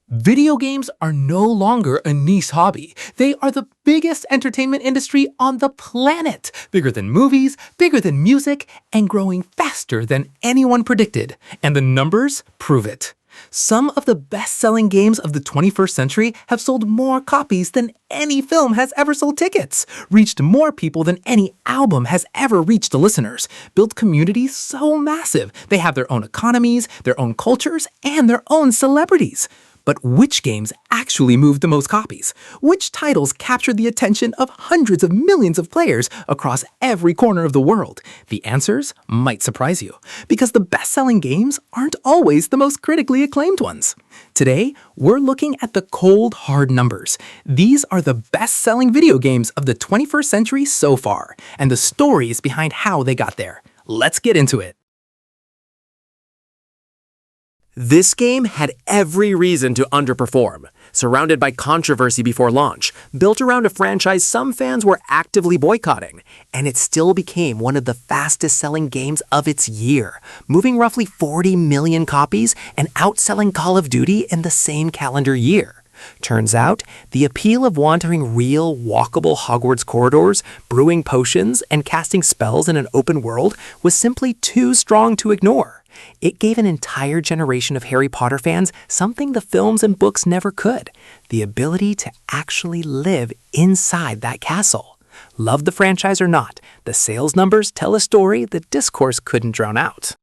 Video games are no longer a niche hobby. They are the biggest entertainment industry on the planet. Bigger than movies, bigger than music, and growing faster than anyone predicted. And the numbers prove it. Some of the best-selling games of the 21st century have sold more copies than any film has ever sold tickets, reached more people than any album has ever reached the listeners, built communities so massive they have their own economies, their own cultures, and their own celebrities. But which games actually moved the most copies? Which titles captured the attention of hundreds of millions of players across every corner of the world? The answers might surprise you, because the best-selling games aren't always the most critically acclaimed ones. Today, we're looking at the cold, hard numbers. These are the best-selling video games of the 21st century so far, and the stories behind how they got there. Let's get into it. This game had every reason to underperform. Surrounded by controversy before launch, built around a franchise some fans were actively boycotting, and it still became one of the fastest-selling games of its year, moving roughly 40 million copies and outselling Call of Duty in the same calendar year. Turns out, the appeal of wandering real, walkable Hogwarts corridors, brewing potions, and casting spells in an open world was simply too strong to ignore. It gave an entire generation of Harry Potter fans something the films and books never could: the ability to actually live inside that castle. Love the franchise or not, the sales numbers tell a story the discourse couldn't drown out.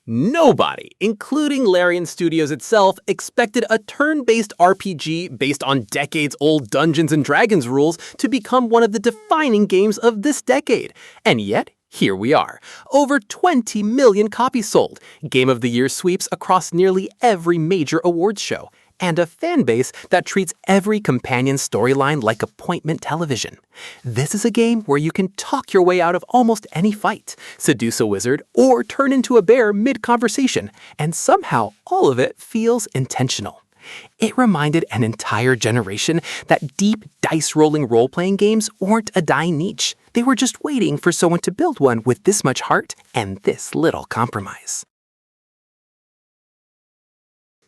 Nobody, including Larian Studios itself, expected a turn-based RPG based on decades-old Dungeons & Dragons rules to become one of the defining games of this decade. And yet, here we are. Over 20 million copies sold, Game of the Year sweeps across nearly every major awards show, and a fan base that treats every companion storyline like appointment television. This is a game where you can talk your way out of almost any fight, seduce a wizard, or turn into a bear mid-conversation, and somehow all of it feels intentional. It reminded an entire generation that deep dice-rolling role-playing games weren't a dying niche. They were just waiting for someone to build one with this much heart and this little compromise.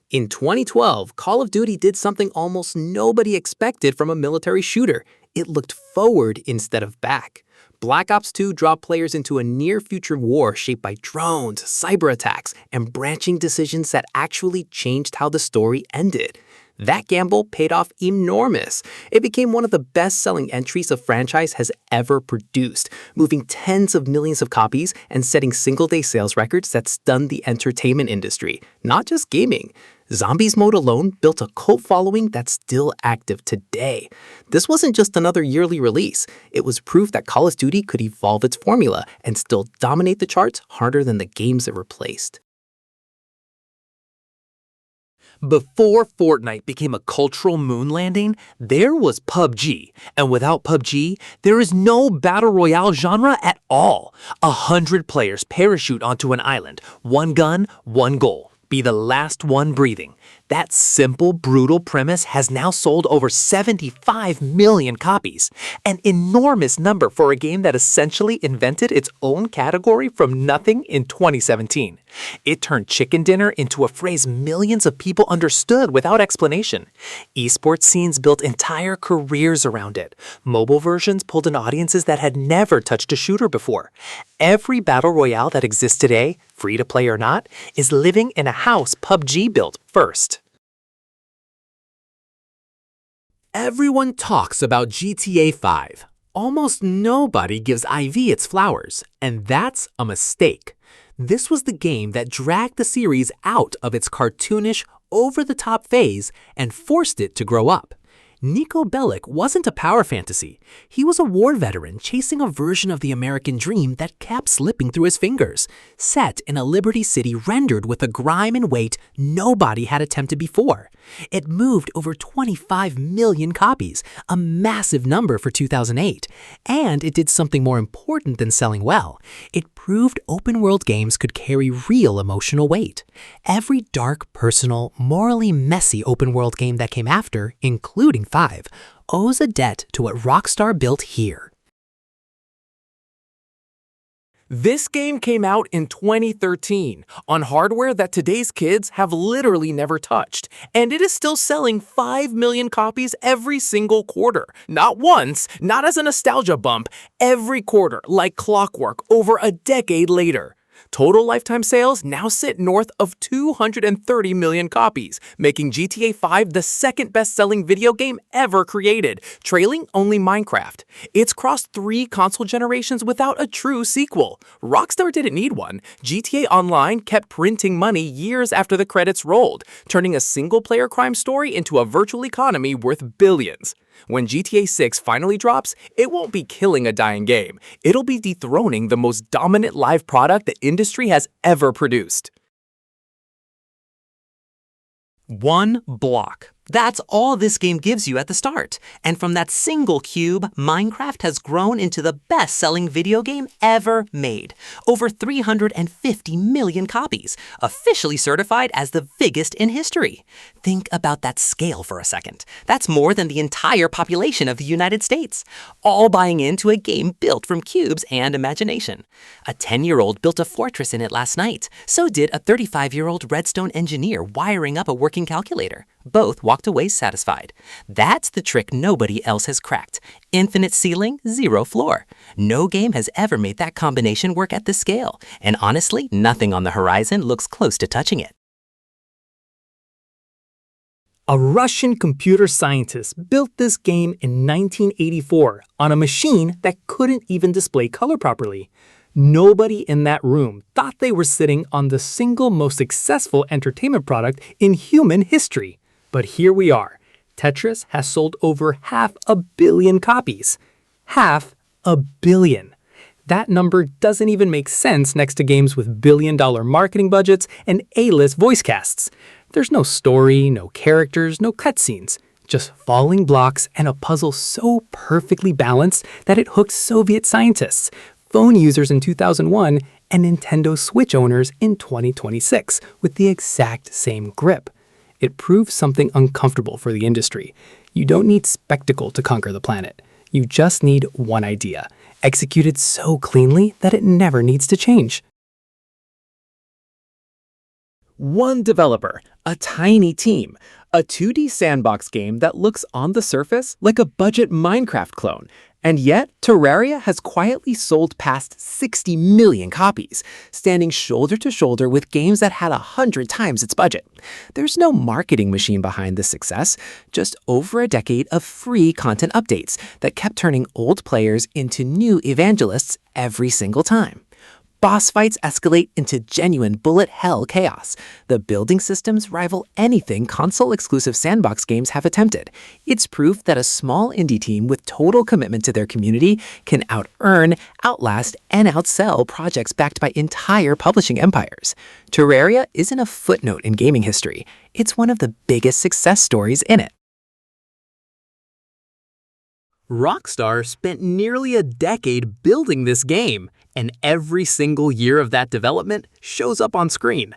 In 2012, Call of Duty did something almost nobody expected from a military shooter. It looked forward instead of back. Black Ops 2 dropped players into a near-future war shaped by drones, cyber attacks, and branching decisions that actually changed how the story ended. That gamble paid off enormous. It became one of the best-selling entries a franchise has ever produced, moving tens of millions of copies and setting single-day sales records that stunned the entertainment industry, not just gaming. Zombies mode alone built a cult following that's still active today. This wasn't just another yearly release. It was proof that Call of Duty could evolve its formula and still dominate the charts harder than the games it replaced. Before Fortnite became a cultural moon landing, there was PUBG. And without PUBG, there is no battle royale genre at all. 100 players parachute onto an island. One gun, one goal: be the last one breathing. That simple, brutal premise has now sold over 75 million copies, an enormous number for a game that essentially invented its own category from nothing in 2017. It turned chicken dinner into a phrase millions of people understood without explanation. Esports scenes built entire careers around it. Mobile versions pulled in audiences that had never touched a shooter before. Every battle royale that exists today, free to play or not, is living in a house PUBG built first. Everyone talks about GTA 5. Almost nobody gives IV its flowers, and that's a mistake. This was the game that dragged the series out of its cartoonish, over-the-top phase and forced it to grow up. Niko Bellic wasn't a power fantasy. He was a war veteran chasing a version of the American dream that kept slipping through his fingers, set in a Liberty City rendered with a grime and weight nobody had attempted before. It moved over 25 million copies, a massive number for 2008. And it did something more important than selling well. It proved open-world games could carry real emotional weight. Every dark, personal, morally messy open-world game that came after, including 5, owes a debt to what Rockstar built here. This game came out in 2013 on hardware that today's kids have literally never touched, and it is still selling 5 million copies every single quarter. Not once, not as a nostalgia bump, every quarter, like clockwork, over a decade later. Total lifetime sales now sit north of 230 million copies, making GTA 5 the second best-selling video game ever created, trailing only Minecraft. It's crossed 3 console generations without a true sequel. Rockstar didn't need one. GTA Online kept printing money years after the credits rolled, turning a single-player crime story into a virtual economy worth billions. When GTA 6 finally drops, it won't be killing a dying game. It'll be dethroning the most dominant live product the industry has ever produced. 1 block. That's all this game gives you at the start. And from that single cube, Minecraft has grown into the best-selling video game ever made. Over 350 million copies, officially certified as the biggest in history. Think about that scale for a second. That's more than the entire population of the United States, all buying into a game built from cubes and imagination. A 10-year-old built a fortress in it last night. So did a 35-year-old redstone engineer wiring up a working calculator. Both walked away satisfied. That's the trick nobody else has cracked. Infinite ceiling, zero floor. No game has ever made that combination work at this scale. And honestly, nothing on the horizon looks close to touching it. A Russian computer scientist built this game in 1984 on a machine that couldn't even display color properly. Nobody in that room thought they were sitting on the single most successful entertainment product in human history. But here we are. Tetris has sold over 500 million copies. 500 million. That number doesn't even make sense next to games with billion-dollar marketing budgets and A-list voice casts. There's no story, no characters, no cutscenes. Just falling blocks and a puzzle so perfectly balanced that it hooked Soviet scientists, phone users in 2001, and Nintendo Switch owners in 2026 with the exact same grip. It proves something uncomfortable for the industry. You don't need spectacle to conquer the planet. You just need one idea, executed so cleanly that it never needs to change. One developer, a tiny team, a 2D sandbox game that looks on the surface like a budget Minecraft clone. And yet, Terraria has quietly sold past 60 million copies, standing shoulder to shoulder with games that had 100 times its budget. There's no marketing machine behind this success, just over a decade of free content updates that kept turning old players into new evangelists every single time. Boss fights escalate into genuine bullet hell chaos. The building systems rival anything console-exclusive sandbox games have attempted. It's proof that a small indie team with total commitment to their community can out-earn, outlast, and outsell projects backed by entire publishing empires. Terraria isn't a footnote in gaming history. It's one of the biggest success stories in it. Rockstar spent nearly a decade building this game, and every single year of that development shows up on screen.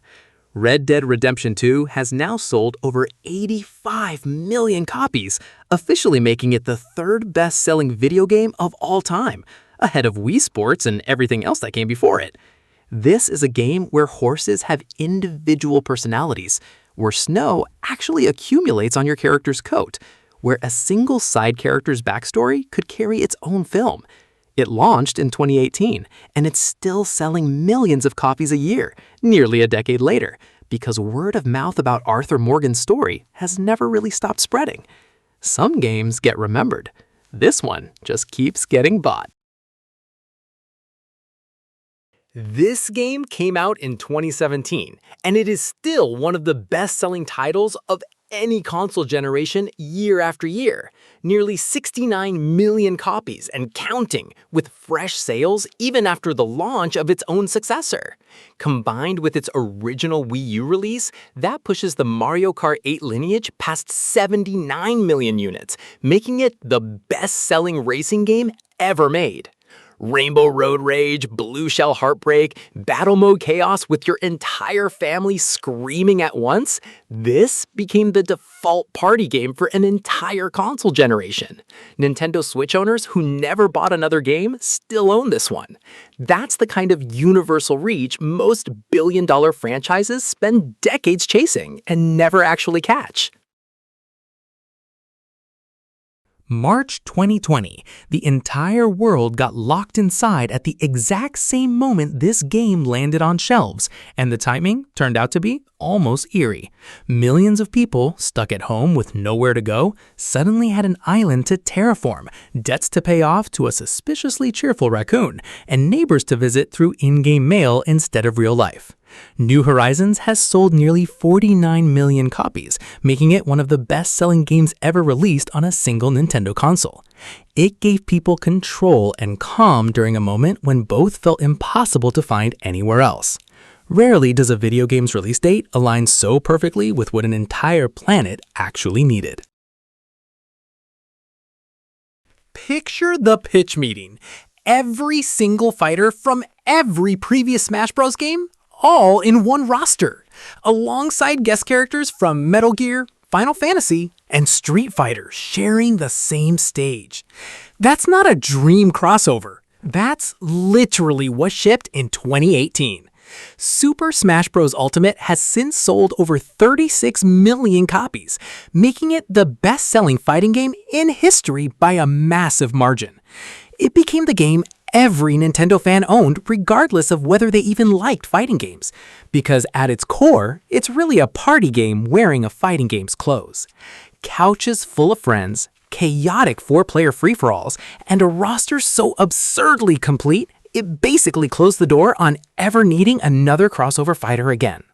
Red Dead Redemption 2 has now sold over 85 million copies, officially making it the third best-selling video game of all time, ahead of Wii Sports and everything else that came before it. This is a game where horses have individual personalities, where snow actually accumulates on your character's coat, where a single side character's backstory could carry its own film. It launched in 2018, and it's still selling millions of copies a year, nearly a decade later, because word of mouth about Arthur Morgan's story has never really stopped spreading. Some games get remembered. This one just keeps getting bought. This game came out in 2017, and it is still one of the best-selling titles of any console generation year after year. Nearly 69 million copies and counting, with fresh sales even after the launch of its own successor. Combined with its original Wii U release, that pushes the Mario Kart 8 lineage past 79 million units, making it the best-selling racing game ever made. Rainbow Road Rage, Blue Shell Heartbreak, Battle Mode Chaos with your entire family screaming at once, this became the default party game for an entire console generation. Nintendo Switch owners who never bought another game still own this one. That's the kind of universal reach most billion-dollar franchises spend decades chasing and never actually catch. March 2020, the entire world got locked inside at the exact same moment this game landed on shelves, and the timing turned out to be almost eerie. Millions of people, stuck at home with nowhere to go, suddenly had an island to terraform, debts to pay off to a suspiciously cheerful raccoon, and neighbors to visit through in-game mail instead of real life. New Horizons has sold nearly 49 million copies, making it one of the best-selling games ever released on a single Nintendo console. It gave people control and calm during a moment when both felt impossible to find anywhere else. Rarely does a video game's release date align so perfectly with what an entire planet actually needed. Picture the pitch meeting. Every single fighter from every previous Smash Bros. Game, all in one roster, alongside guest characters from Metal Gear, Final Fantasy, and Street Fighter sharing the same stage. That's not a dream crossover. That's literally what shipped in 2018. Super Smash Bros. Ultimate has since sold over 36 million copies, making it the best-selling fighting game in history by a massive margin. It became the game every Nintendo fan owned, regardless of whether they even liked fighting games, because at its core, it's really a party game wearing a fighting game's clothes. Couches full of friends, chaotic 4-player free-for-alls, and a roster so absurdly complete, it basically closed the door on ever needing another crossover fighter again.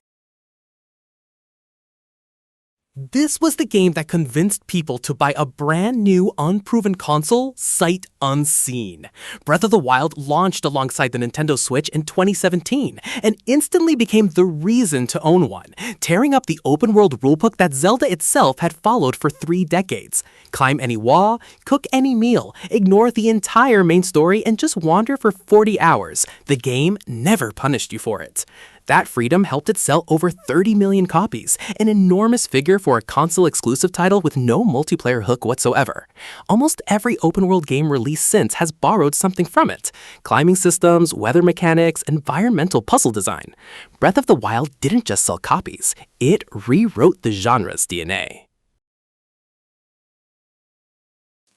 This was the game that convinced people to buy a brand new, unproven console sight unseen. Breath of the Wild launched alongside the Nintendo Switch in 2017 and instantly became the reason to own one, tearing up the open-world rulebook that Zelda itself had followed for 3 decades. Climb any wall, cook any meal, ignore the entire main story, and just wander for 40 hours. The game never punished you for it. That freedom helped it sell over 30 million copies, an enormous figure for a console-exclusive title with no multiplayer hook whatsoever. Almost every open-world game released since has borrowed something from it: climbing systems, weather mechanics, environmental puzzle design. Breath of the Wild didn't just sell copies, it rewrote the genre's DNA.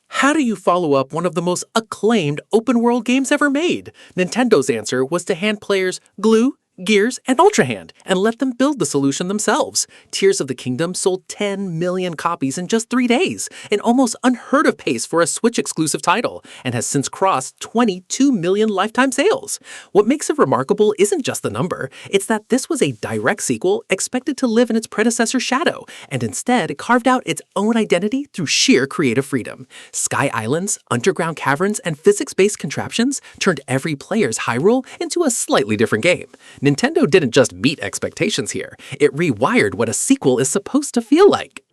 How do you follow up one of the most acclaimed open-world games ever made? Nintendo's answer was to hand players glue, Gears, and Ultra Hand, and let them build the solution themselves. Tears of the Kingdom sold 10 million copies in just 3 days, an almost unheard of pace for a Switch-exclusive title, and has since crossed 22 million lifetime sales. What makes it remarkable isn't just the number, it's that this was a direct sequel expected to live in its predecessor's shadow, and instead carved out its own identity through sheer creative freedom. Sky Islands, underground caverns, and physics-based contraptions turned every player's Hyrule into a slightly different game. Nintendo didn't just meet expectations here, it rewired what a sequel is supposed to feel like.